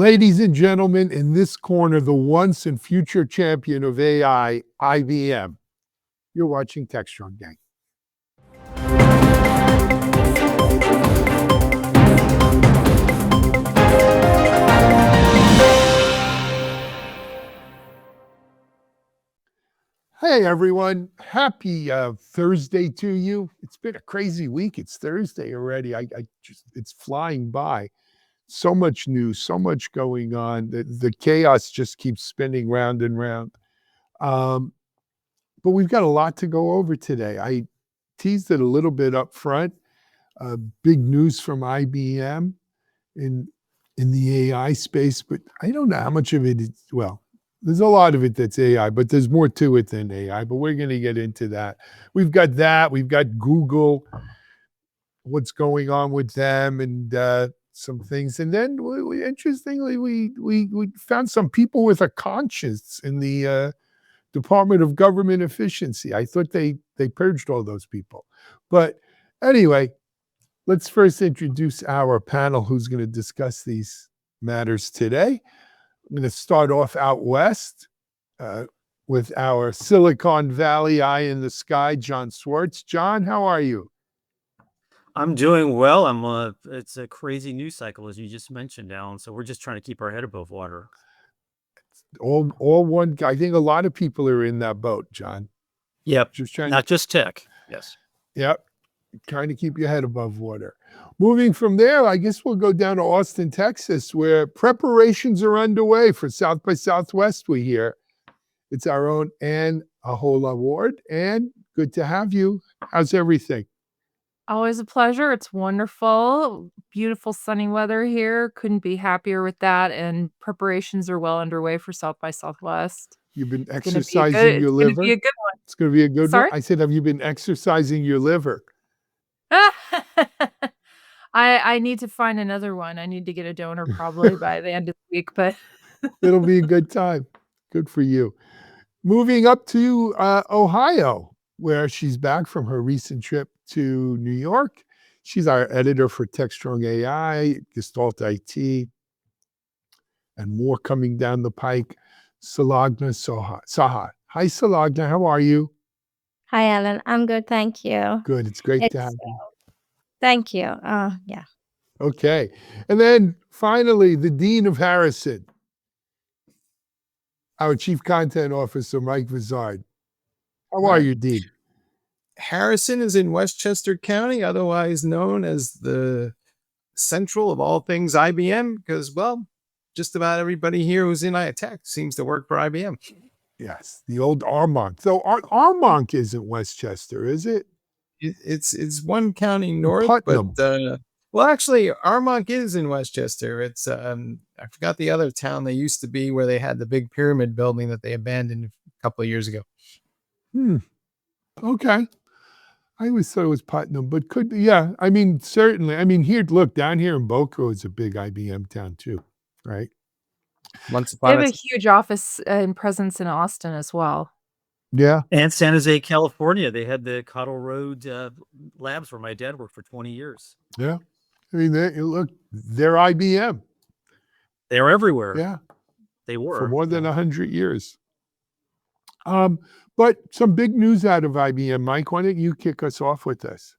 Ladies and gentlemen, in this corner, the once and future champion of AI, IBM. You're watching Techstrong Gang. Hey everyone, happy Thursday to you. It's been a crazy week. It's Thursday already. It's flying by. So much news, so much going on. The chaos just keeps spinning round and round. But we've got a lot to go over today. I teased it a little bit up front. Big news from IBM in the AI space, but I don't know how much of it is, well, there's a lot of it that's AI, but there's more to it than AI, but we're going to get into that. We've got Google, what's going on with them, and some things. And then interestingly, we found some people with a conscience in the Department of Government Efficiency. I thought they purged all those people. But anyway, let's first introduce our panel who's going to discuss these matters today. I'm going to start off out west with our Silicon Valley eye in the sky, John Swartz. John, how are you? I'm doing well. It's a crazy news cycle, as you just mentioned, Alan. So we're just trying to keep our head above water. All one. I think a lot of people are in that boat, John. Yep. Not just tech. Yes. Yep. Trying to keep your head above water. Moving from there, I guess we'll go down to Austin, Texas, where preparations are underway for South by Southwest, we hear. It's our own Ann Ahola Ward. Ann, good to have you. How's everything? Always a pleasure. It's wonderful. Beautiful sunny weather here. Couldn't be happier with that. And preparations are well underway for South by Southwest. You've been exercising your liver? It's going to be a good one. It's going to be a good Sorry? one? I said, have you been exercising your liver? I need to find another one. I need to get a donor probably by the end of the week, but it'll be a good time. Good for you. Moving up to Ohio, where she's back from her recent trip to New York. She's our editor for Techstrong AI, Gestalt IT, and more coming down the pike. Salagna Saha. Hi, Salagna. How are you? Hi, Alan. I'm good. Thank you. Good. It's great to have you. Thank you. Yeah. Okay. And then finally, the Dean of Harrison, our Chief Content Officer, Mike Vizard. How are you, Dean? Harrison is in Westchester County, otherwise known as the central of all things IBM, because, well, just about everybody here who's in tech seems to work for IBM. Yes, the old Armonk. Though Armonk isn't Westchester, is it? It's one county north, Putnam. But well, actually, Armonk is in Westchester. It's I forgot the other town they used to be where they had the big pyramid building that they abandoned a couple of years ago. Okay. I always thought it was Putnam, but yeah. I mean, certainly. I mean, look, down here in Boca is a big IBM town too, right? They have a huge office and presence in Austin as well. Yeah. And San Jose, California. They had the Cottle Road labs where my dad worked for 20 years. Yeah. I mean, they're IBM. They're everywhere. Yeah. They were. For more than 100 years. But some big news out of IBM. Mike, why don't you kick us off with this?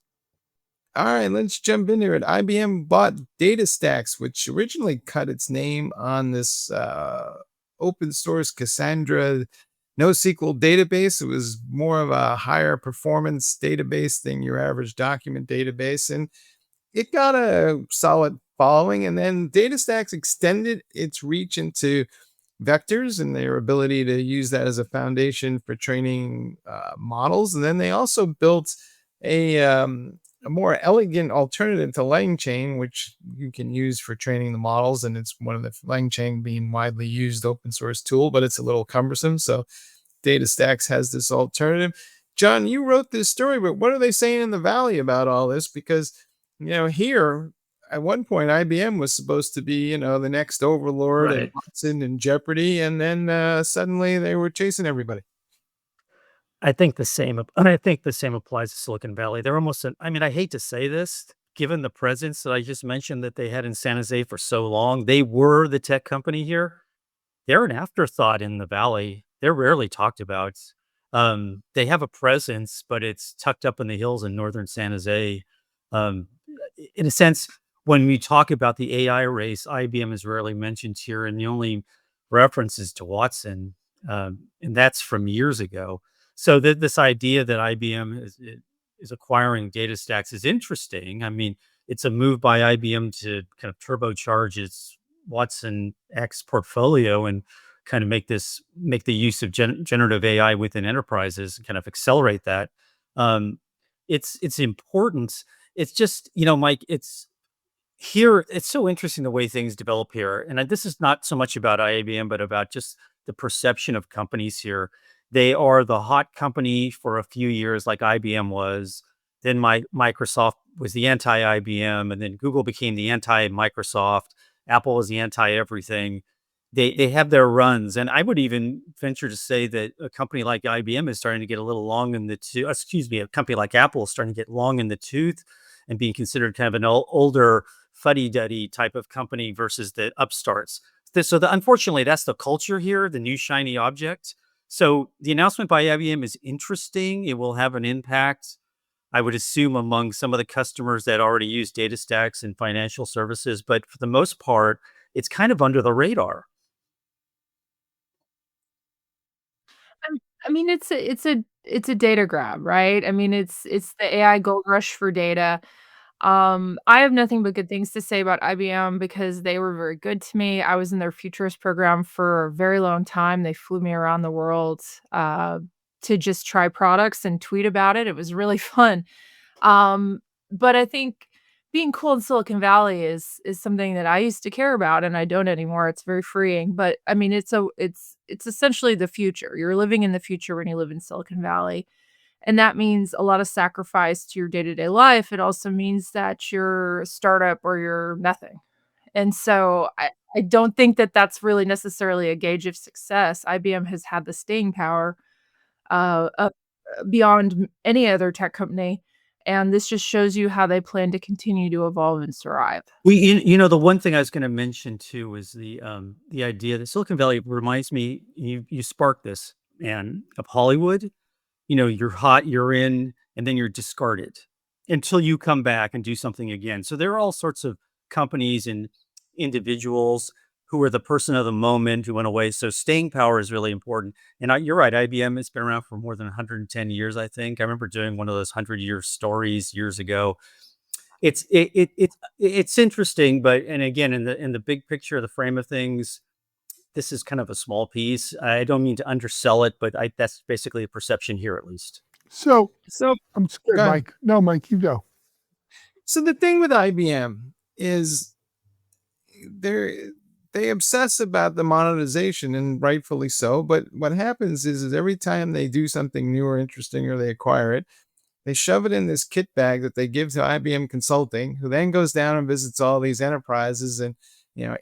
All right, let's jump in here. IBM bought DataStax, which originally cut its name on this open source Cassandra NoSQL database. It was more of a higher performance database than your average document database, and it got a solid following. And then DataStax extended its reach into vectors and their ability to use that as a foundation for training models. And then they also built a more elegant alternative to LangChain, which you can use for training the models. And it's one of the LangChain being widely used open source tool, but it's a little cumbersome. So DataStax has this alternative. John, you wrote this story, but what are they saying in the Valley about all this? Because, here at one point, IBM was supposed to be, the next overlord at Watson and Jeopardy. And then suddenly they were chasing everybody. I think the same applies to Silicon Valley. They're almost, I hate to say this, given the presence that I just mentioned that they had in San Jose for so long, they were the tech company here. They're an afterthought in the valley. They're rarely talked about. They have a presence, but it's tucked up in the hills in northern San Jose. Um, in a sense, when we talk about the AI race, IBM is rarely mentioned here, and the only reference is to Watson, and that's from years ago. So this idea that IBM is acquiring data stacks is interesting. I mean, it's a move by IBM to kind of turbocharge its Watson X portfolio and kind of make the use of generative AI within enterprises kind of accelerate that. Um, it's important. It's just, Mike, it's here. It's so interesting the way things develop here. And this is not so much about IBM, but about just the perception of companies here. They are the hot company for a few years, like IBM was. Then Microsoft was the anti-IBM, and then Google became the anti-Microsoft. Apple is the anti-everything. They have their runs, and I would even venture to say that a company like IBM is starting to get a little long in the tooth. Excuse me, a company like Apple is starting to get long in the tooth and being considered kind of an older fuddy-duddy type of company versus the upstarts. Unfortunately, that's the culture here, the new shiny object. So the announcement by IBM is interesting. It will have an impact, I would assume, among some of the customers that already use data stacks and financial services. But for the most part, it's kind of under the radar. I mean, it's a data grab, right? I mean, it's the AI gold rush for data. I have nothing but good things to say about IBM because they were very good to me. I was in their futurist program for a very long time. They flew me around the world to just try products and tweet about it. It was really fun. Um, but I think being cool in Silicon Valley is something that I used to care about, and I don't anymore. It's very freeing. But I mean, it's essentially the future. You're living in the future when you live in Silicon Valley. And that means a lot of sacrifice to your day-to-day life. It also means that you're a startup or you're nothing. And so I don't think that that's really necessarily a gauge of success. IBM has had the staying power uh, beyond any other tech company. And this just shows you how they plan to continue to evolve and thrive. The one thing I was going to mention too is the idea that Silicon Valley reminds me. You sparked this, man, of Hollywood. You're hot, you're in, and then you're discarded until you come back and do something again. So there are all sorts of companies and individuals who are the person of the moment who went away. So staying power is really important. And you're right, IBM has been around for more than 110 years, I think. I remember doing one of those 100-year stories years ago. It's interesting, but and again, in the big picture of the frame of things, this is kind of a small piece. I don't mean to undersell it, but that's basically a perception here, at least. So So, I'm scared, go ahead. Mike. No, Mike, you go. So the thing with IBM is they obsess about the monetization, and rightfully so. But what happens is every time they do something new or interesting or they acquire it, they shove it in this kit bag that they give to IBM Consulting, who then goes down and visits all these enterprises and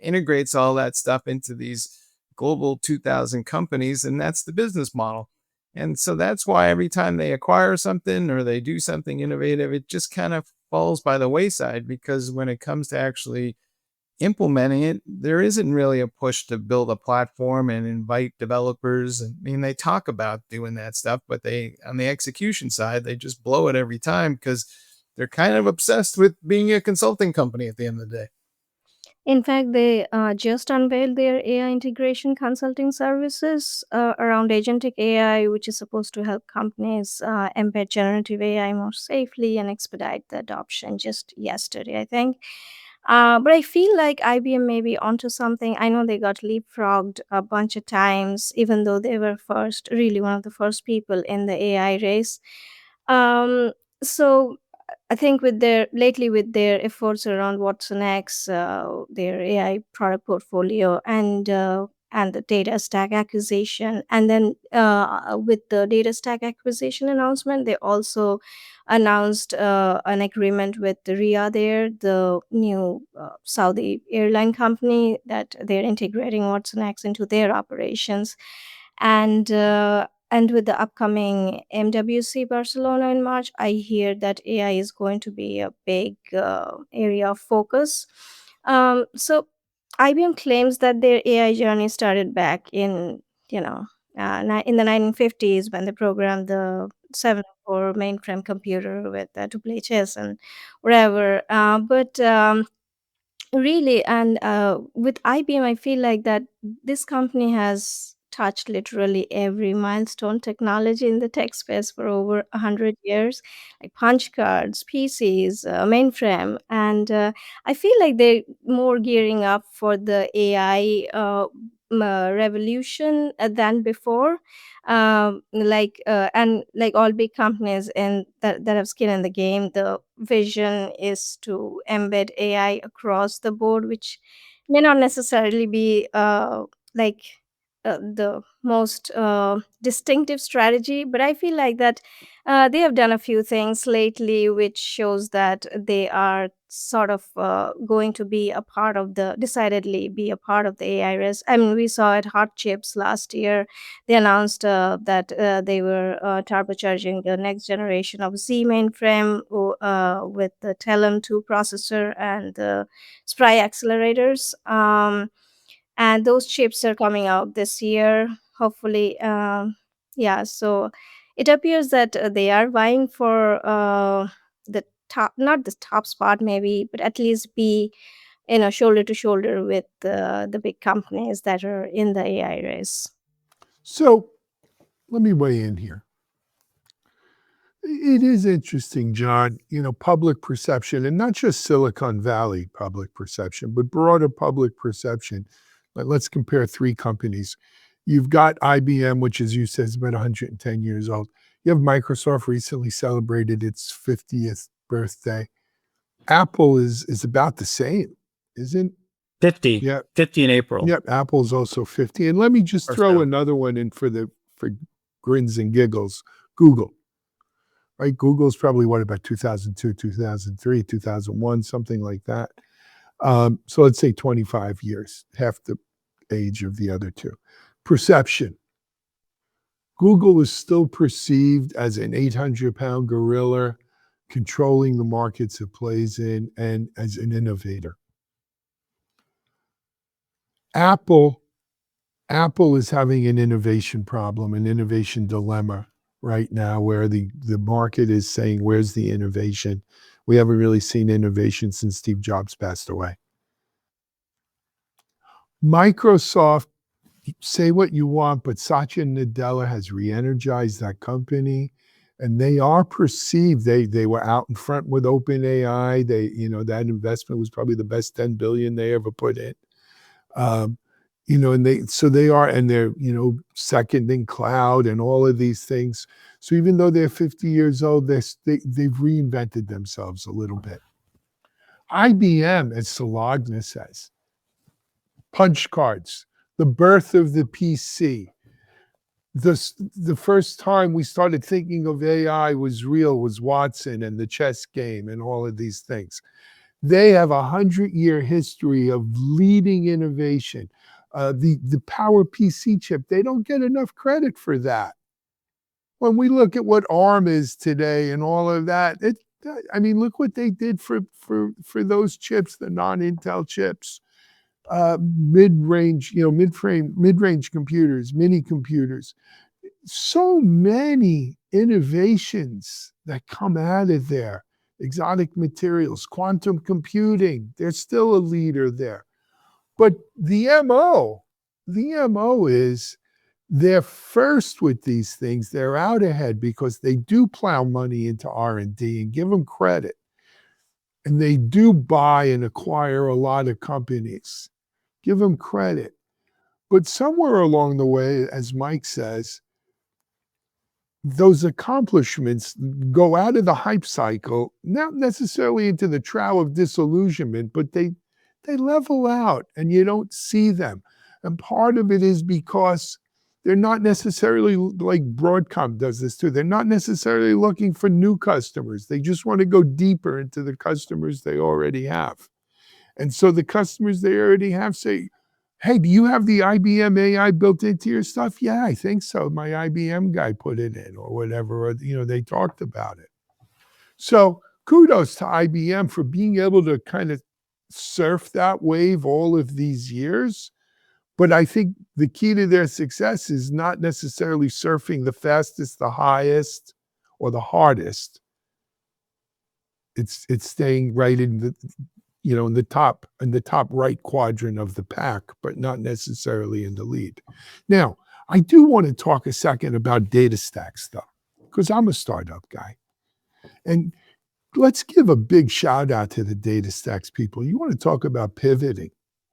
integrates all that stuff into these global 2000 companies, and that's the business model. And so that's why every time they acquire something or they do something innovative, it just kind of falls by the wayside, because when it comes to actually implementing it, there isn't really a push to build a platform and invite developers. I mean, they talk about doing that stuff, but on the execution side, they just blow it every time because they're kind of obsessed with being a consulting company at the end of the day. In fact, they just unveiled their AI integration consulting services around agentic AI, which is supposed to help companies embed generative AI more safely and expedite the adoption just yesterday, I think. But I feel like IBM may be onto something. I know they got leapfrogged a bunch of times, even though they were really one of the first people in the AI race. So I think with their efforts around Watson X, their AI product portfolio, and the data stack acquisition, and then with the data stack acquisition announcement, they also announced an agreement with Riyadh Air, the new Saudi airline company, that they're integrating Watson X into their operations. And and with the upcoming MWC Barcelona in March, I hear that AI is going to be a big area of focus. So IBM claims that their AI journey started back in, in the 1950s when they programmed the 704 mainframe computer with to play chess and whatever. But really, and with IBM, I feel like that this company has touched literally every milestone technology in the tech space for over 100 years, like punch cards, PCs, mainframe, and I feel like they're more gearing up for the AI revolution than before. And like all big companies in that have skin in the game, the vision is to embed AI across the board, which may not necessarily be like the most distinctive strategy, but I feel like that they have done a few things lately which shows that they are sort of going to be a part of the decidedly be a part of the AI race. I mean, we saw at Hot Chips last year they announced that they were turbocharging the next generation of Z mainframe with the Telum 2 processor and the Spry accelerators. And those chips are coming out this year, hopefully. Yeah, so it appears that they are vying for the top, not the top spot maybe, but at least be shoulder to shoulder with the big companies that are in the AI race. So let me weigh in here. It is interesting, John, public perception, and not just Silicon Valley public perception, but broader public perception. Let's compare three companies. You've got IBM, which, as you said, is about 110 years old. You have Microsoft recently celebrated its 50th birthday. Apple is about the same, isn't? 50. Yeah. 50 in April. Yep, Apple's also 50. And let me just Or throw so. another one in for grins and giggles. Google. Right? Google's probably about 2002, 2003, 2001, something like that. So let's say 25 years, half the age of the other two. Perception. Google is still perceived as an 800-pound gorilla controlling the markets it plays in and as an innovator. Apple is having an innovation problem, an innovation dilemma right now where the market is saying, where's the innovation? We haven't really seen innovation since Steve Jobs passed away. Microsoft, say what you want, but Satya Nadella has re-energized that company, and they are perceived. They were out in front with OpenAI. That investment was probably the best $10 billion they ever put in. And they're second in cloud and all of these things. So even though they're 50 years old, they've reinvented themselves a little bit. IBM, as Solagna says, punch cards, the birth of the PC. The first time we started thinking of AI was Watson and the chess game and all of these things. They have 100-year history of leading innovation. The Power PC chip, they don't get enough credit for that. When we look at what ARM is today and all of that, look what they did for those chips, the non-Intel chips. Mid-range computers, mini computers. So many innovations that come out of there. Exotic materials, quantum computing, they're still a leader there. But the MO is they're first with these things. They're out ahead because they do plow money into R&D and give them credit. And they do buy and acquire a lot of companies. Give them credit. But somewhere along the way, as Mike says, those accomplishments go out of the hype cycle, not necessarily into the trough of disillusionment, but they level out and you don't see them. And part of it is because they're not necessarily, like Broadcom does this too, they're not necessarily looking for new customers. They just want to go deeper into the customers they already have. And so the customers they already have say, Hey, do you have the IBM AI built into your stuff? Yeah, I think so. My IBM guy put it in or whatever, or, they talked about it. So kudos to IBM for being able to kind of surf that wave all of these years. But I think the key to their success is not necessarily surfing the fastest, the highest, or the hardest. It's staying right in the in the top right quadrant of the pack, but not necessarily in the lead. Now, I do want to talk a second about data stacks though, because I'm a startup guy. And let's give a big shout out to the data stacks people. You want to talk about pivoting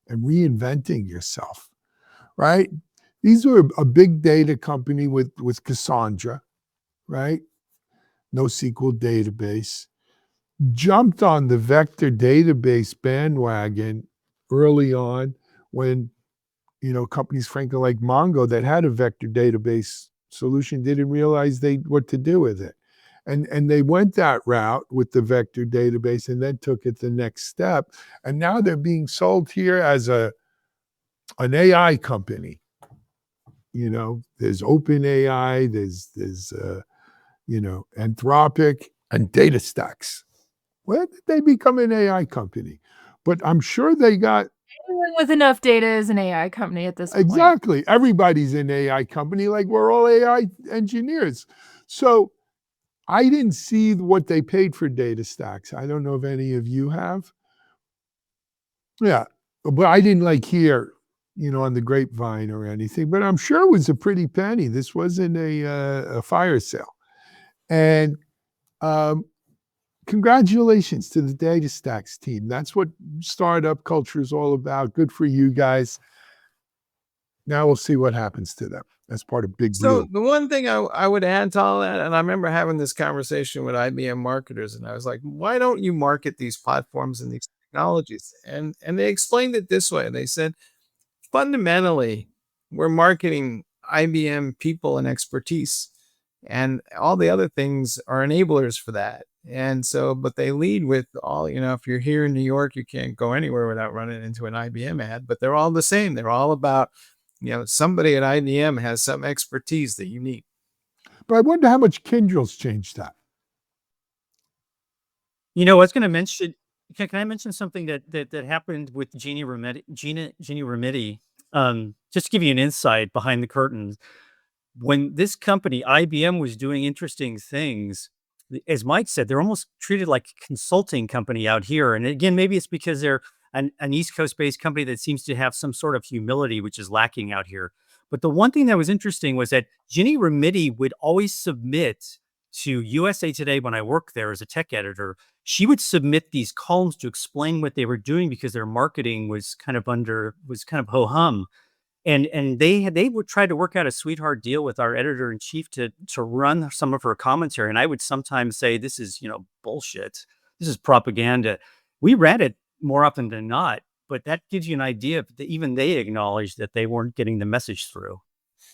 and reinventing yourself, right? These were a big data company with Cassandra, right? NoSQL database. Jumped on the vector database bandwagon early on when, companies frankly like Mongo that had a vector database solution didn't realize what to do with it. And they went that route with the vector database and then took it the next step. And now they're being sold here as an AI company. There's OpenAI, there's Anthropic and DataStax. When did they become an AI company? But I'm sure they got Anyone with enough data is an AI company at this point. exactly. Everybody's an AI company, like we're all AI engineers. So I didn't see what they paid for DataStax. I don't know if any of you have. Yeah, but I didn't hear, on the grapevine or anything. But I'm sure it was a pretty penny. This wasn't a fire sale. And congratulations to the DataStax team. That's what startup culture is all about. Good for you guys. Now we'll see what happens to them as part of Big Blue. So the one thing I would add to all that, and I remember having this conversation with IBM marketers, and I was like, why don't you market these platforms and these technologies? And they explained it this way. They said, fundamentally, we're marketing IBM people and expertise, and all the other things are enablers for that. And so, but they lead with all, if you're here in New York, you can't go anywhere without running into an IBM ad, but they're all the same. They're all about, somebody at IBM has some expertise that you need. But I wonder how much Kyndryl's changed that. I was going to mention. Can I mention something that happened with Jeannie Remedi? Jeannie Remedi. Just to give you an insight behind the curtains, when this company IBM was doing interesting things, as Mike said, they're almost treated like a consulting company out here. And again, maybe it's because they're an East Coast based company that seems to have some sort of humility, which is lacking out here. But the one thing that was interesting was that Ginny Remedi would always submit to USA Today when I worked there as a tech editor. She would submit these columns to explain what they were doing because their marketing was kind of ho hum. And they would try to work out a sweetheart deal with our editor in chief to run some of her commentary. And I would sometimes say, this is, bullshit. This is propaganda. We read it more often than not, but that gives you an idea that even they acknowledged that they weren't getting the message through.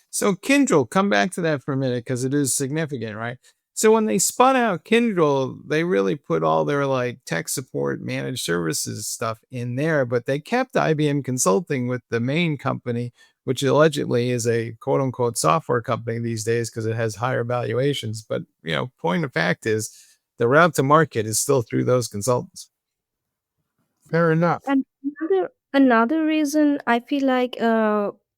So Kyndryl, come back to that for a minute because it is significant, right? So when they spun out Kyndryl, they really put all their tech support, managed services stuff in there, but they kept IBM Consulting with the main company, which allegedly is a quote unquote software company these days because it has higher valuations. But, point of fact is the route to market is still through those consultants. Fair enough. And another reason I feel like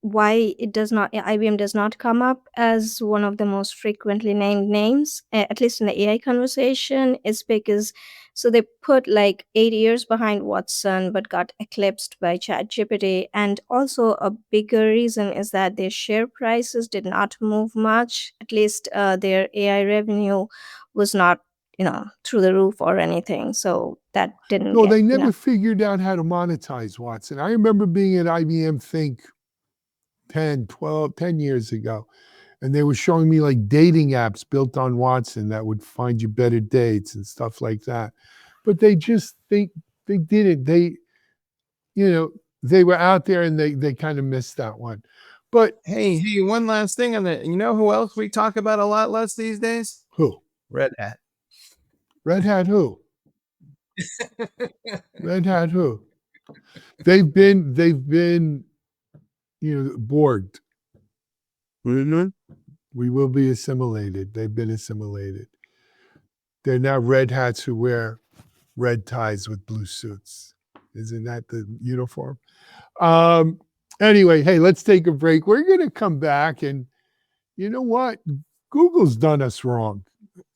why IBM does not come up as one of the most frequently named names, at least in the AI conversation, is because they put 8 years behind Watson but got eclipsed by ChatGPT. And also a bigger reason is that their share prices did not move much. At least their AI revenue was not through the roof or anything. So that didn't No, get they never figured out how to monetize Watson. I remember being at IBM Think 10 years ago, and they were showing me dating apps built on Watson that would find you better dates and stuff like that. But they did it. They were out there and they kind of missed that one. But hey, one last thing on that. You know who else we talk about a lot less these days? who? Red Hat. Red Hat who? Red Hat who? They've been Borg. Mhm. We will be assimilated. They've been assimilated. They're now red hats who wear red ties with blue suits. Isn't that the uniform? Anyway, hey, let's take a break. We're going to come back, and you know what? Google's done us wrong.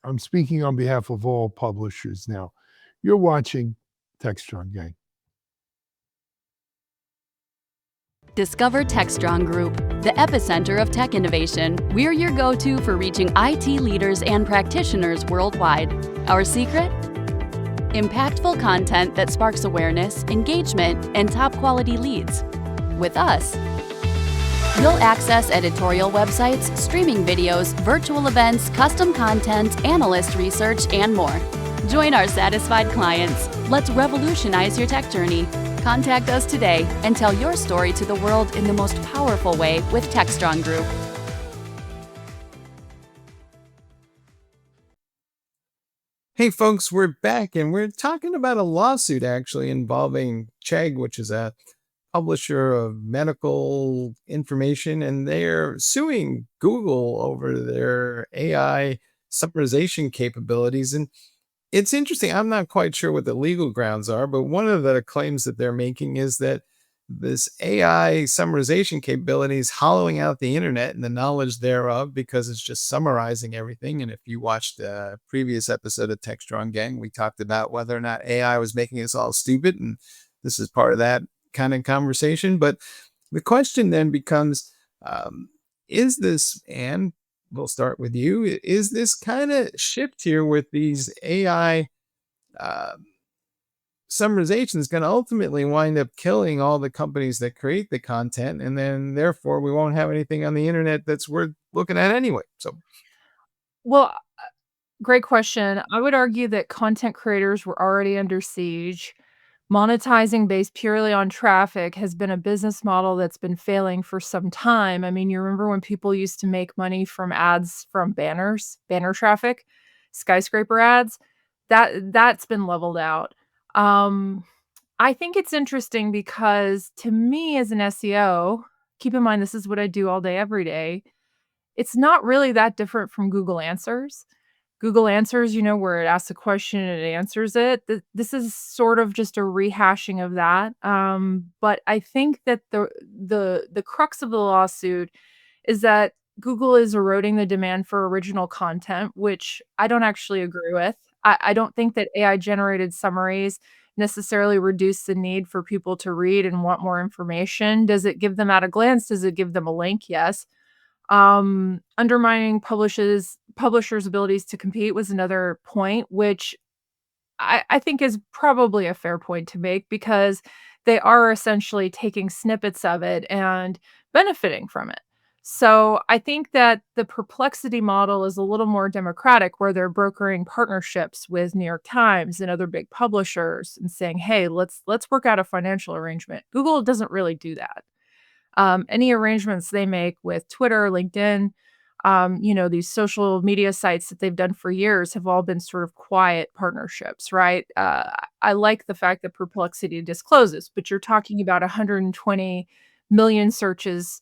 I'm speaking on behalf of all publishers now. You're watching Techstrong Gang. Discover Techstrong Group, the epicenter of tech innovation. We're your go-to for reaching IT leaders and practitioners worldwide. Our secret? Impactful content that sparks awareness, engagement, and top-quality leads. With us, you'll access editorial websites, streaming videos, virtual events, custom content, analyst research, and more. Join our satisfied clients. Let's revolutionize your tech journey. Contact us today and tell your story to the world in the most powerful way with Techstrong Group. Hey folks, we're back and we're talking about a lawsuit actually involving Chegg, which is a publisher of medical information, and they're suing Google over their AI summarization capabilities. And it's interesting. I'm not quite sure what the legal grounds are, but one of the claims that they're making is that this AI summarization capability is hollowing out the internet and the knowledge thereof because it's just summarizing everything. And if you watched the previous episode of Techstrong Gang, we talked about whether or not AI was making us all stupid. And this is part of that kind of conversation. But the question then becomes, is this, and we'll start with you. Is this kind of shift here with these AI summarizations going to ultimately wind up killing all the companies that create the content, and then therefore we won't have anything on the internet that's worth looking at anyway? So, Well, great question. I would argue that content creators were already under siege. Monetizing based purely on traffic has been a business model that's been failing for some time. I mean, you remember when people used to make money from ads from banners, banner traffic, skyscraper ads? That's been leveled out. Um, I think it's interesting because to me as an SEO, keep in mind this is what I do all day every day. It's not really that different from Google Answers. Google Answers, where it asks a question and it answers it. This is sort of just a rehashing of that. But I think that the crux of the lawsuit is that Google is eroding the demand for original content, which I don't actually agree with. I don't think that AI generated summaries necessarily reduce the need for people to read and want more information. Does it give them at a glance? Does it give them a link? Yes. Undermining publishers' abilities to compete was another point, which I think is probably a fair point to make because they are essentially taking snippets of it and benefiting from it. So I think that the Perplexity model is a little more democratic, where they're brokering partnerships with New York Times and other big publishers and saying, "Hey, let's work out a financial arrangement." Google doesn't really do that. Any arrangements they make with Twitter, LinkedIn, these social media sites that they've done for years have all been sort of quiet partnerships, right? I like the fact that Perplexity discloses, but you're talking about 120 million searches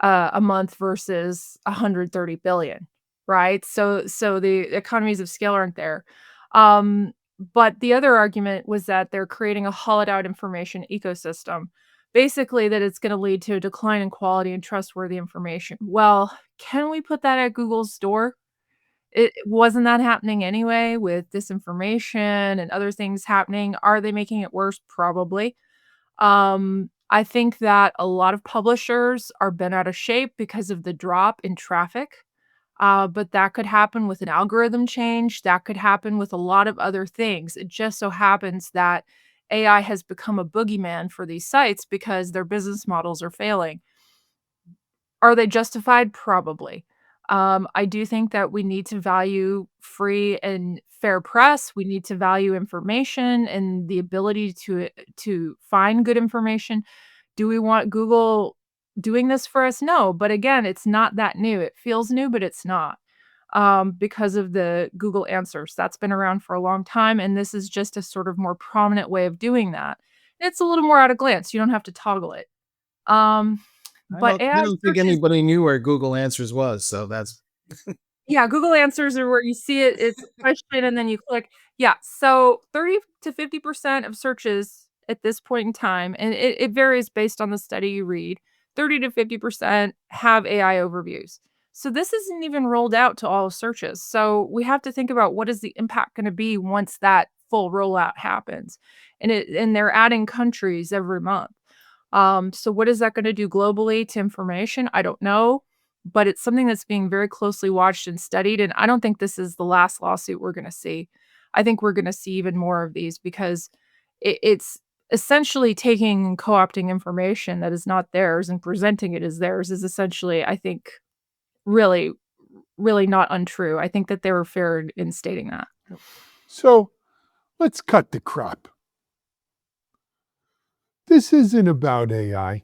a month versus 130 billion, right? So the economies of scale aren't there. Um, but the other argument was that they're creating a hollowed out information ecosystem. Basically, that it's going to lead to a decline in quality and trustworthy information. Well, can we put that at Google's door? It wasn't that happening anyway with disinformation and other things happening. Are they making it worse? Probably. I think that a lot of publishers are bent out of shape because of the drop in traffic. But that could happen with an algorithm change. That could happen with a lot of other things. It just so happens that AI has become a boogeyman for these sites because their business models are failing. Are they justified? Probably. I do think that we need to value free and fair press. We need to value information and the ability to find good information. Do we want Google doing this for us? No, but again, it's not that new. It feels new, but it's not, because of the Google Answers. That's been around for a long time, and this is just a sort of more prominent way of doing that. It's a little more at a glance. You don't have to toggle it. Um, But I AI don't think searches, anybody knew where Google Answers was, so that's yeah, Google Answers are where you see it, it's a question and then you click. Yeah, so 30 to 50% of searches at this point in time, and it varies based on the study you read, 30 to 50% have AI overviews. So this isn't even rolled out to all searches. So we have to think about what is the impact going to be once that full rollout happens. And they're adding countries every month. So what is that going to do globally to information? I don't know, but it's something that's being very closely watched and studied. And I don't think this is the last lawsuit we're going to see. I think we're going to see even more of these because it's essentially taking and co-opting information that is not theirs and presenting it as theirs is essentially, I think, really, really not untrue. I think that they were fair in stating that. So let's cut the crap. This isn't about AI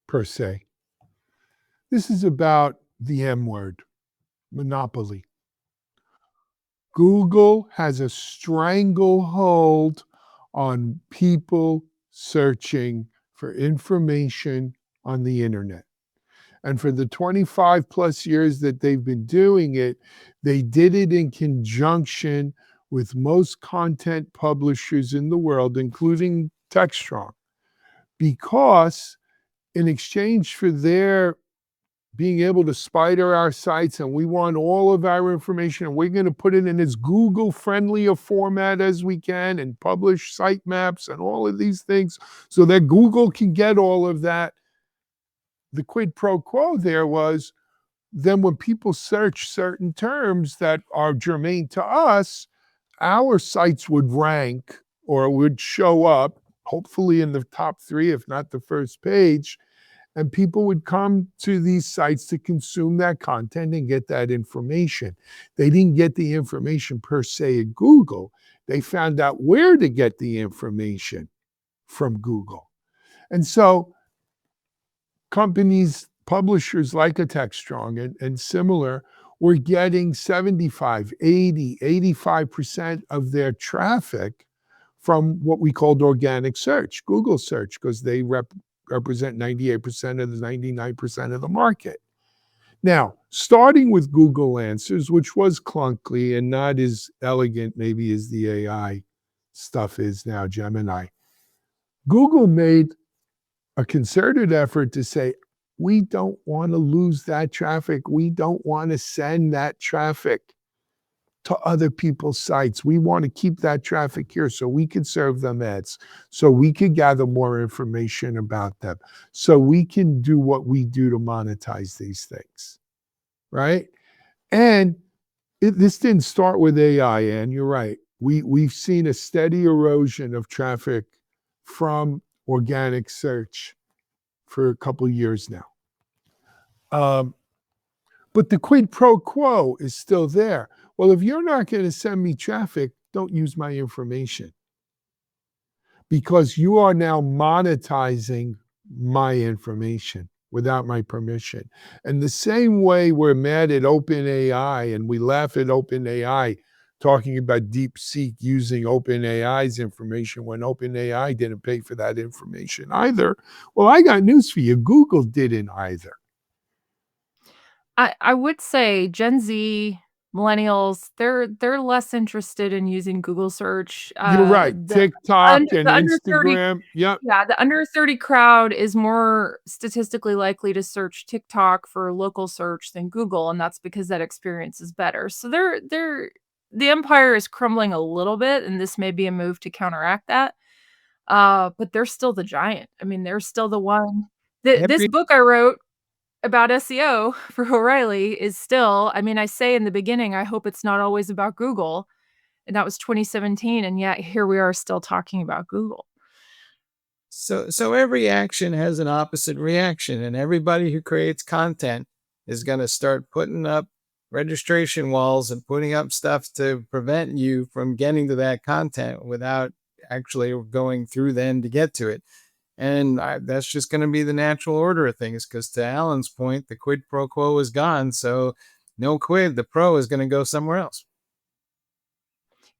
per se. This is about the M word, monopoly. Google has a stranglehold on people searching for information on the internet. And for the 25 plus years that they've been doing it, they did it in conjunction with most content publishers in the world, including Techstrong, because in exchange for their being able to spider our sites and we want all of our information and we're going to put it in as Google friendly a format as we can and publish sitemaps and all of these things so that Google can get all of that. The quid pro quo there was then when people search certain terms that are germane to us, our sites would rank or would show up, hopefully in the top 3, if not the first page, and people would come to these sites to consume that content and get that information. They didn't get the information per se at Google. They found out where to get the information from Google. And so companies, publishers like a Techstrong and similar were getting 75, 80, 85% of their traffic from what we called organic search, Google search, because they represent 98% of the 99% of the market. Now, starting with Google Answers, which was clunky and not as elegant maybe as the AI stuff is now, Gemini, Google made a concerted effort to say, we don't want to lose that traffic. We don't want to send that traffic to other people's sites. We want to keep that traffic here so we could serve them ads, so we could gather more information about them, so we can do what we do to monetize these things, right? And this didn't start with AI, and you're right. We've seen a steady erosion of traffic from organic search for a couple of years now. But the quid pro quo is still there. Well, if you're not going to send me traffic, don't use my information. Because you are now monetizing my information without my permission. And the same way we're mad at OpenAI and we laugh at OpenAI talking about DeepSeek using OpenAI's information when OpenAI didn't pay for that information either. Well, I got news for you. Google didn't either. I would say Gen Z, millennials, they're less interested in using Google search. You're right. TikTok and the under 30, Instagram. Yep. yeah, the under 30 crowd is more statistically likely to search TikTok for local search than Google, and that's because that experience is better. So the empire is crumbling a little bit, and this may be a move to counteract that. But they're still the giant. I mean, they're still the one. This book I wrote about SEO for O'Reilly is still, I mean, I say in the beginning, I hope it's not always about Google. And that was 2017. And yet here we are still talking about Google. So every action has an opposite reaction, and everybody who creates content is going to start putting up registration walls and putting up stuff to prevent you from getting to that content without actually going through them to get to it. And that's just going to be the natural order of things, because to Alan's point, the quid pro quo is gone. So no quid, the pro is going to go somewhere else.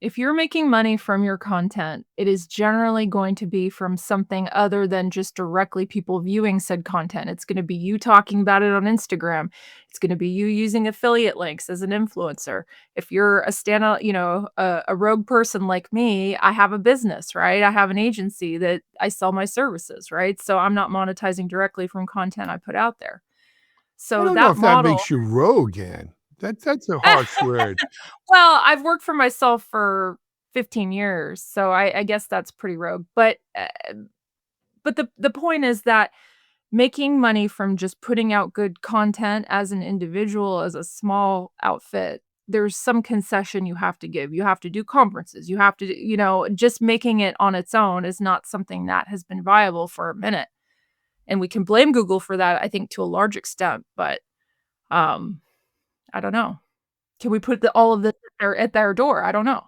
If you're making money from your content, it is generally going to be from something other than just directly people viewing said content. It's going to be you talking about it on Instagram. It's going to be you using affiliate links as an influencer. If you're a a rogue person like me, I have a business, right? I have an agency that I sell my services, right? So I'm not monetizing directly from content I put out there. I So don't know that if that model. makes you rogue, Ann. That's a harsh word. Well, I've worked for myself for 15 years, so I guess that's pretty rogue. But the point is that making money from just putting out good content as an individual, as a small outfit, there's some concession you have to give. You have to do conferences. You have to, just making it on its own is not something that has been viable for a minute. And we can blame Google for that, I think, to a large extent, but um, I don't know. Can we put all of this at their door? I don't know.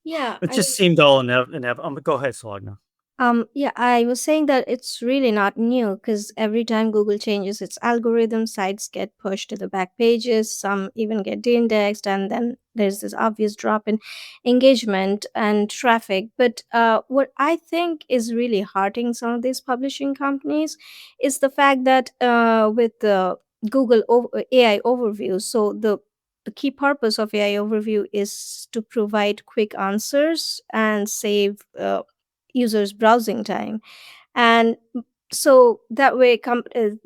Yeah, It just seemed all inevitable. Go ahead, Slogna. Yeah, I was saying that it's really not new because every time Google changes its algorithm, sites get pushed to the back pages, some even get de-indexed, and then there's this obvious drop in engagement and traffic. But what I think is really hurting some of these publishing companies is the fact that with the AI overview, so the key purpose of AI overview is to provide quick answers and save users browsing time. And so that way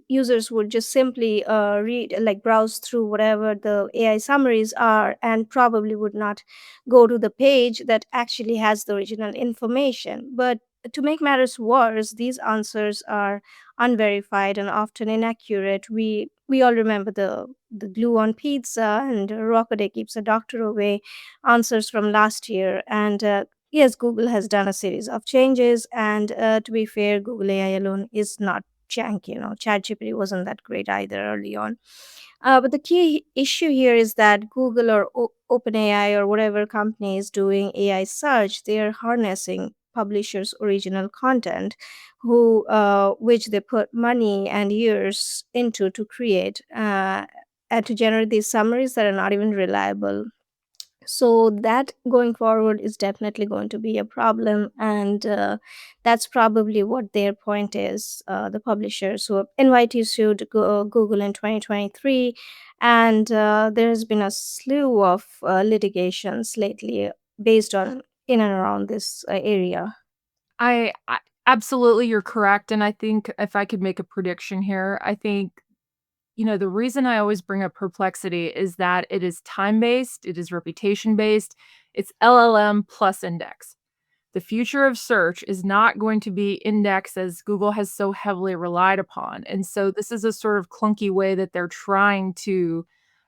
users would just simply read, like, browse through whatever the AI summaries are, and probably would not go to the page that actually has the original information. But to make matters worse, these answers are unverified and often inaccurate. We all remember the glue on pizza and Rockaday keeps a doctor away answers from last year. And yes, Google has done a series of changes, and to be fair, Google AI alone is not jank. ChatGPT wasn't that great either early on. But the key issue here is that Google or OpenAI or whatever company is doing AI search, they are harnessing publishers' original content, which they put money and years into to create, and to generate these summaries that are not even reliable. So that going forward is definitely going to be a problem, and that's probably what their point is. The publishers who NYT sued Google in 2023, and there has been a slew of litigations lately based on in and around this area. I absolutely, you're correct, and I think if I could make a prediction here, I think the reason I always bring up Perplexity is that it is time-based, it is reputation-based, it's LLM plus index. The future of search is not going to be index as Google has so heavily relied upon. And so this is a sort of clunky way that they're trying to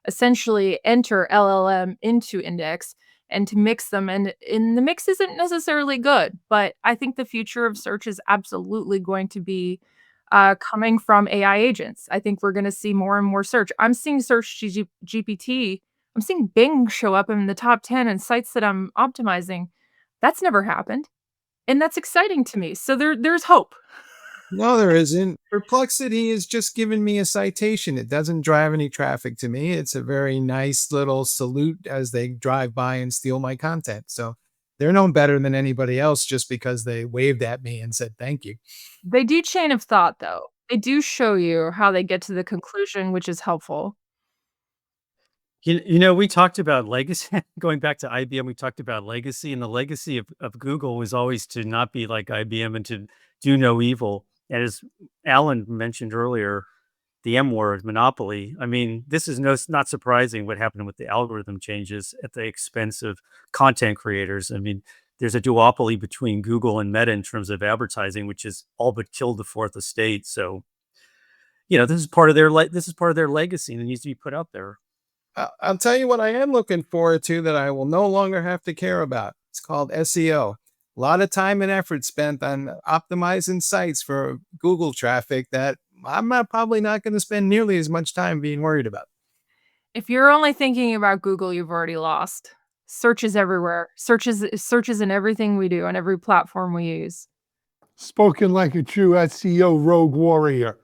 essentially enter LLM into index and to mix them. And the mix isn't necessarily good, but I think the future of search is absolutely going to be coming from AI agents. I think we're going to see more and more search. I'm seeing GPT. I'm seeing Bing show up in the top 10 and sites that I'm optimizing. That's never happened, and that's exciting to me. So there's hope. No, there isn't. Perplexity is just giving me a citation. It doesn't drive any traffic to me. It's a very nice little salute as they drive by and steal my content. So they're known better than anybody else just because they waved at me and said thank you. They do chain of thought, though. They do show you how they get to the conclusion, which is helpful. We talked about legacy. Going back to IBM, we talked about legacy, and the legacy of Google was always to not be like IBM and to do no evil. And as Alan mentioned earlier, the M word, monopoly. I mean, this is not surprising what happened with the algorithm changes at the expense of content creators. I mean, there's a duopoly between Google and Meta in terms of advertising, which has all but killed the fourth estate. So, this is part of their legacy and it needs to be put out there. I'll tell you what I am looking forward to that I will no longer have to care about. It's called SEO. A lot of time and effort spent on optimizing sites for Google traffic that I'm probably not going to spend nearly as much time being worried about. If you're only thinking about Google, you've already lost. Search is everywhere. Search is in everything we do, on every platform we use. Spoken like a true SEO rogue warrior.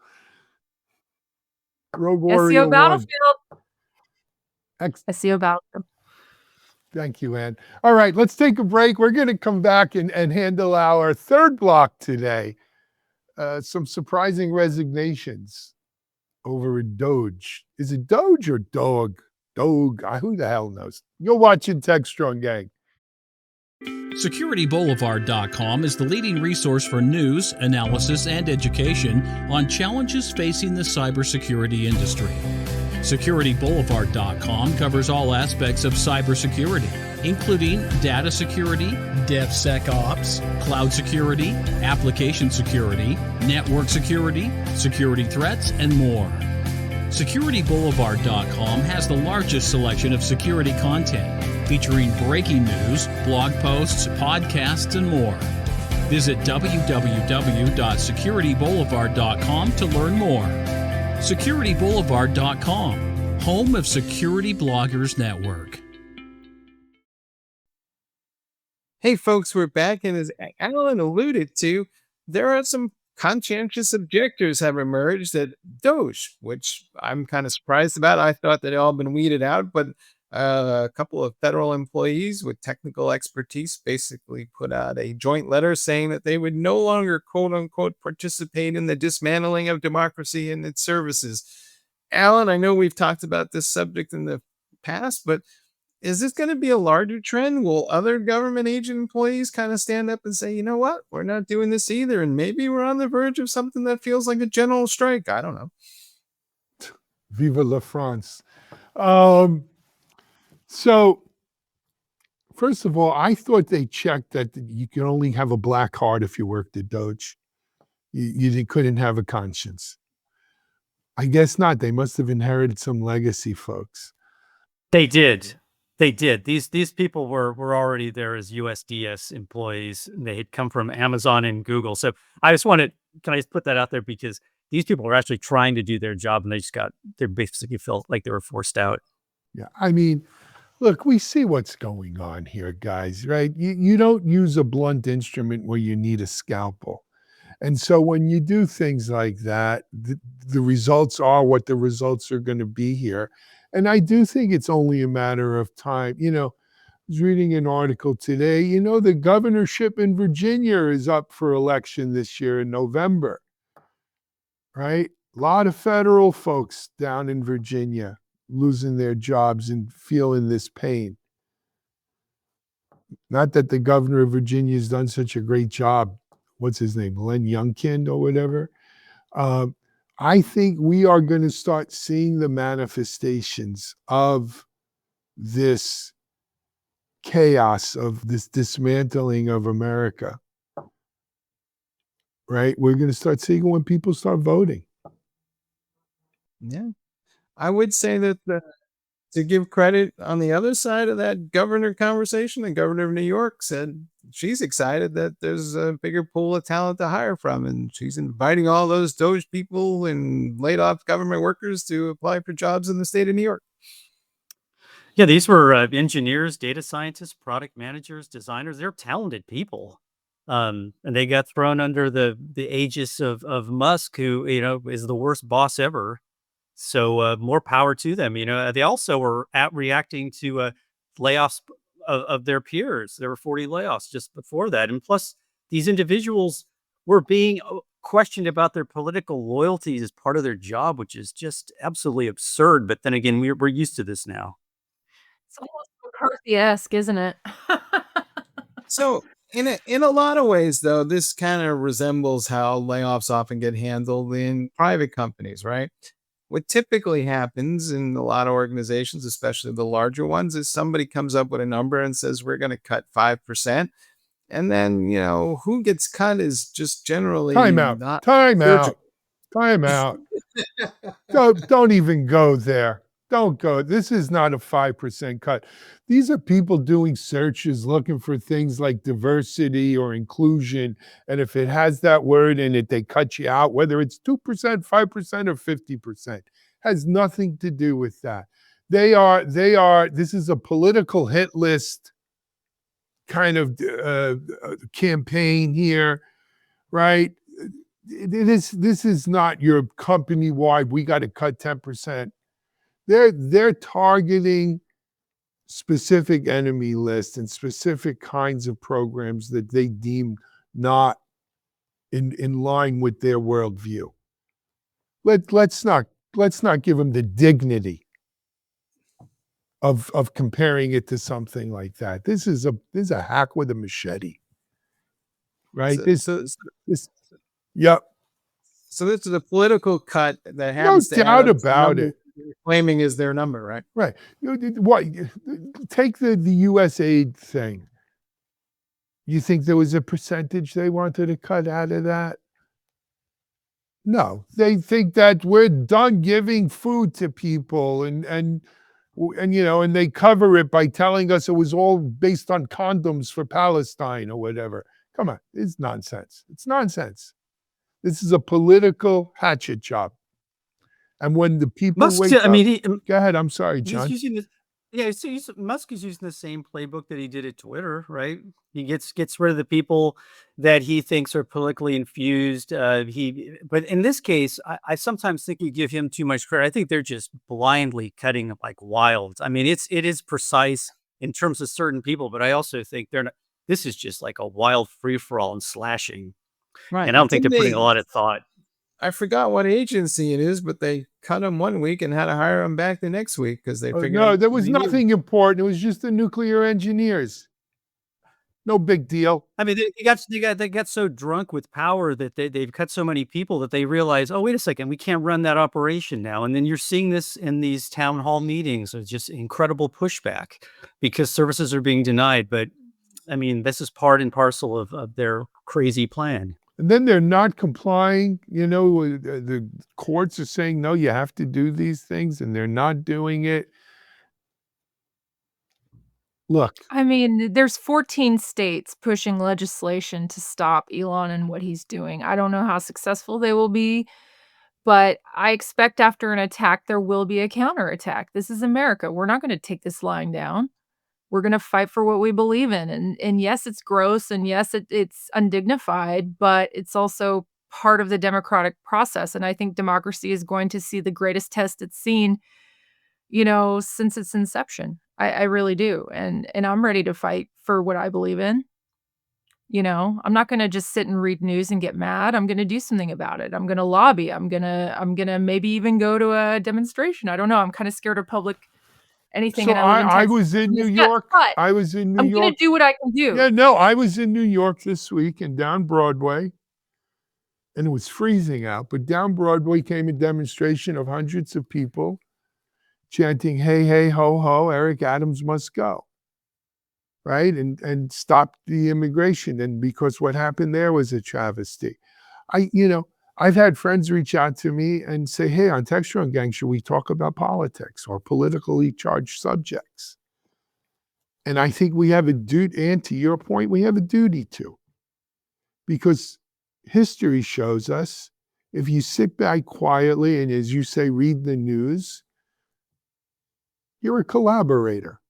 Rogue Warrior SEO 1. Battlefield. SEO Battlefield. Thank you, Ann. All right, let's take a break. We're going to come back and handle our third block today. Some surprising resignations over at Doge. Is it Doge or Dog? Doge. Who the hell knows? You're watching Techstrong Gang. SecurityBoulevard.com is the leading resource for news, analysis, and education on challenges facing the cybersecurity industry. SecurityBoulevard.com covers all aspects of cybersecurity, including data security, DevSecOps, cloud security, application security, network security, security threats, and more. SecurityBoulevard.com has the largest selection of security content, featuring breaking news, blog posts, podcasts, and more. Visit www.securityboulevard.com to learn more. SecurityBoulevard.com, home of Security Bloggers Network. Hey folks, we're back, and as Alan alluded to, there are some conscientious objectors have emerged at Doge, which I'm kind of surprised about. I thought they'd all been weeded out, but a couple of federal employees with technical expertise basically put out a joint letter saying that they would no longer, quote unquote, participate in the dismantling of democracy and its services. Alan, I know we've talked about this subject in the past, but is this going to be a larger trend? Will other government agent employees kind of stand up and say, you know what, we're not doing this either, and maybe we're on the verge of something that feels like a general strike? I don't know. Viva la France. So, first of all, I thought they checked that you can only have a black heart if you worked at Doge. You couldn't have a conscience. I guess not. They must have inherited some legacy, folks. They did. These people were already there as USDS employees. And they had come from Amazon and Google. So I just can I just put that out there, because these people were actually trying to do their job, and they basically felt like they were forced out. Yeah, I mean, look, we see what's going on here, guys, right? You don't use a blunt instrument where you need a scalpel. And so when you do things like that, the results are what the results are going to be here. And I do think it's only a matter of time. I was reading an article today, the governorship in Virginia is up for election this year in November, right? A lot of federal folks down in Virginia losing their jobs and feeling this pain. Not that the governor of Virginia has done such a great job. What's his name? Len Youngkin or whatever. I think we are going to start seeing the manifestations of this chaos, of this dismantling of America, right? We're going to start seeing when people start voting. Yeah. I would say that to give credit on the other side of that governor conversation, the governor of New York said she's excited that there's a bigger pool of talent to hire from, and she's inviting all those Doge people and laid off government workers to apply for jobs in the state of New York. Yeah, these were engineers, data scientists, product managers, designers. They're talented people. And they got thrown under the aegis of Musk, who, is the worst boss ever. So more power to them. They also were reacting to layoffs of their peers. There were 40 layoffs just before that. And plus, these individuals were being questioned about their political loyalties as part of their job, which is just absolutely absurd. But then again, we're used to this now. It's almost McCarthy-esque, isn't it? So in a lot of ways, though, this kind of resembles how layoffs often get handled in private companies, right? What typically happens in a lot of organizations, especially the larger ones, is somebody comes up with a number and says, we're going to cut 5%. And then, who gets cut is just generally Time out. Don't even go there. Don't go. This is not a 5% cut. These are people doing searches, looking for things like diversity or inclusion. And if it has that word in it, they cut you out, whether it's 2%, 5%, or 50%. Has nothing to do with that. This is a political hit list kind of campaign here, right? This is not your company-wide, we got to cut 10%. They're targeting specific enemy lists and specific kinds of programs that they deem not in line with their worldview. Let's not give them the dignity of comparing it to something like that. This is a hack with a machete, right? Yep. So this is a political cut that No happens to add doubt up to the about number it. they're claiming is their number, right? Right. What? Take the U.S. aid thing. You think there was a percentage they wanted to cut out of that? No, they think that we're done giving food to people, and they cover it by telling us it was all based on condoms for Palestine or whatever. Come on, it's nonsense. It's nonsense. This is a political hatchet job. And when the people wake up, go ahead. I'm sorry, John. He's using this. Yeah, Musk is using the same playbook that he did at Twitter, right? He gets rid of the people that he thinks are politically infused. But in this case, I sometimes think you give him too much credit. I think they're just blindly cutting like wild. I mean, it is precise in terms of certain people, but I also think they're not. This is just like a wild free for all and slashing, Right. and I don't think they're putting a lot of thought. I forgot what agency it is, but they cut him one week and had to hire him back the next week because they figured. No, there was nothing important. It was just the nuclear engineers. No big deal. I mean, they got so drunk with power that they've cut so many people that they realize, oh, wait a second, we can't run that operation now. And then you're seeing this in these town hall meetings. It's just incredible pushback because services are being denied. But I mean, this is part and parcel of their crazy plan. And then they're not complying. The courts are saying, no, you have to do these things, and they're not doing it. Look. I mean, there's 14 states pushing legislation to stop Elon and what he's doing. I don't know how successful they will be, but I expect after an attack, there will be a counterattack. This is America. We're not going to take this lying down. We're going to fight for what we believe in. And yes, it's gross. And yes, it's undignified, but it's also part of the democratic process. And I think democracy is going to see the greatest test it's seen, since its inception. I really do. And I'm ready to fight for what I believe in. I'm not going to just sit and read news and get mad. I'm going to do something about it. I'm going to lobby. I'm going to maybe even go to a demonstration. I don't know. I'm kind of scared of public anything. So I was in New York. I was in New York. I'm going to do what I can do. Yeah, no, I was in New York this week and down Broadway, and it was freezing out. But down Broadway came a demonstration of hundreds of people chanting, hey, hey, ho, ho, Eric Adams must go, right? And stop the immigration. And because what happened there was a travesty. I've had friends reach out to me and say, hey, on Techstrong Gang, should we talk about politics or politically charged subjects? And I think we have a duty, and to your point, we have a duty to. Because history shows us, if you sit back quietly and, as you say, read the news, you're a collaborator.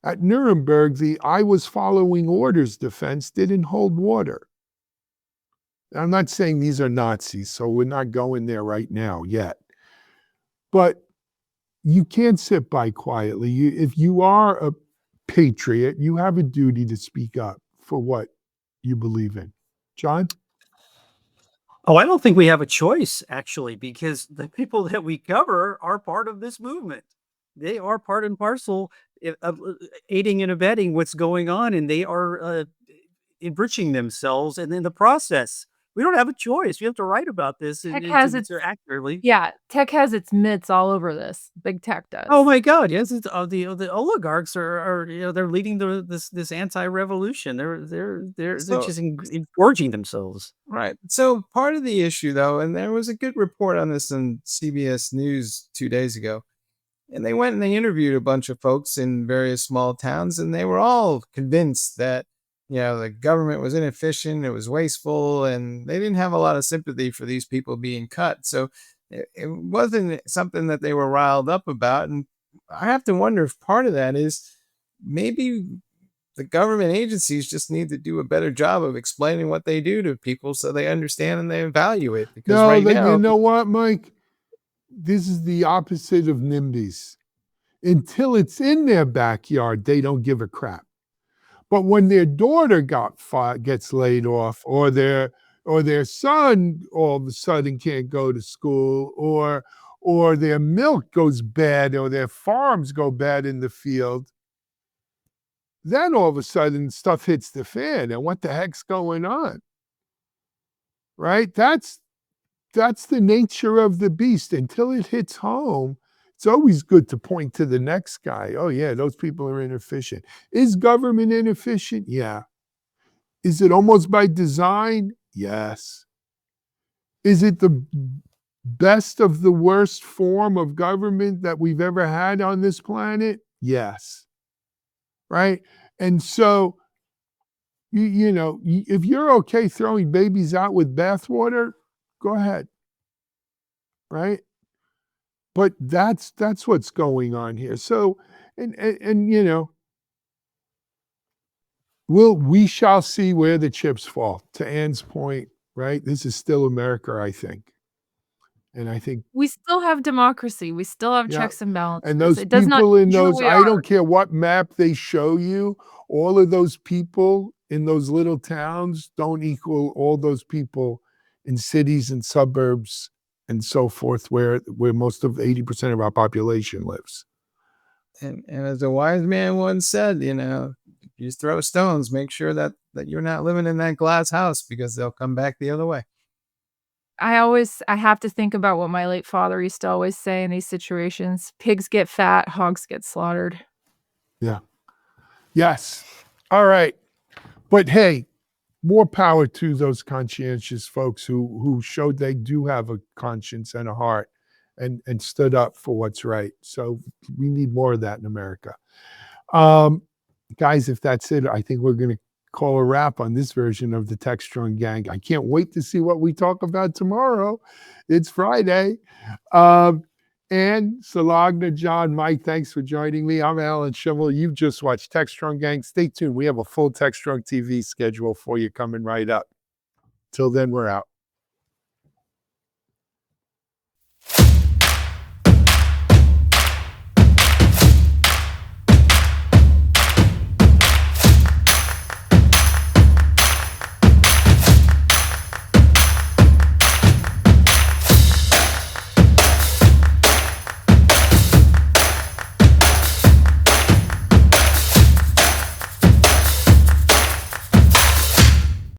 At Nuremberg, the I was following orders defense didn't hold water. I'm not saying these are Nazis, so we're not going there right now yet. But you can't sit by quietly. If you are a patriot, you have a duty to speak up for what you believe in. John? Oh, I don't think we have a choice, actually, because the people that we cover are part of this movement. They are part and parcel of aiding and abetting what's going on, and they are enriching themselves. And in the process, we don't have a choice. We have to write about this accurately. Yeah, tech has its mitts all over this. Big tech does. Oh my God! Yes, it's, the oligarchs are they're leading this anti-revolution. They're just engorging themselves. Right. So part of the issue, though, and there was a good report on this on CBS News 2 days ago, and they went and they interviewed a bunch of folks in various small towns, and they were all convinced that the government was inefficient, it was wasteful, and they didn't have a lot of sympathy for these people being cut. So it wasn't something that they were riled up about. And I have to wonder if part of that is maybe the government agencies just need to do a better job of explaining what they do to people so they understand and they value it. Because now, you know what, Mike? This is the opposite of NIMBYs. until it's in their backyard, they don't give a crap. But when their daughter gets laid off, or their son all of a sudden can't go to school, or their milk goes bad, or their farms go bad in the field, then all of a sudden stuff hits the fan. And what the heck's going on? Right? That's the nature of the beast. Until it hits home, it's always good to point to the next guy. Oh, yeah, those people are inefficient. Is government inefficient? Yeah. Is it almost by design? Yes. Is it the best of the worst form of government that we've ever had on this planet? Yes. Right? And so, if you're okay throwing babies out with bathwater, go ahead. Right? But that's what's going on here. So, and we shall see where the chips fall. To Ann's point, right? This is still America, I think. And I think, We still have democracy. We still have yeah. checks and balances. And those It does not people in change who those, we I are. don't care what map they show you, all of those people in those little towns don't equal all those people in cities and suburbs and so forth, where most of 80% of our population lives. And as a wise man once said, you throw stones, make sure that you're not living in that glass house, because they'll come back the other way. I have to think about what my late father used to always say in these situations. Pigs get fat, hogs get slaughtered. Yeah. Yes. All right. But hey, more power to those conscientious folks who showed they do have a conscience and a heart and stood up for what's right. So we need more of that in America. Guys, if that's it, I think we're going to call a wrap on this version of the Techstrong Gang. I can't wait to see what we talk about tomorrow. It's Friday. And Salagna, John, Mike, thanks for joining me. I'm Alan Schimmel. You've just watched Techstrong Gang. Stay tuned. We have a full Techstrong TV schedule for you coming right up. Till then, we're out.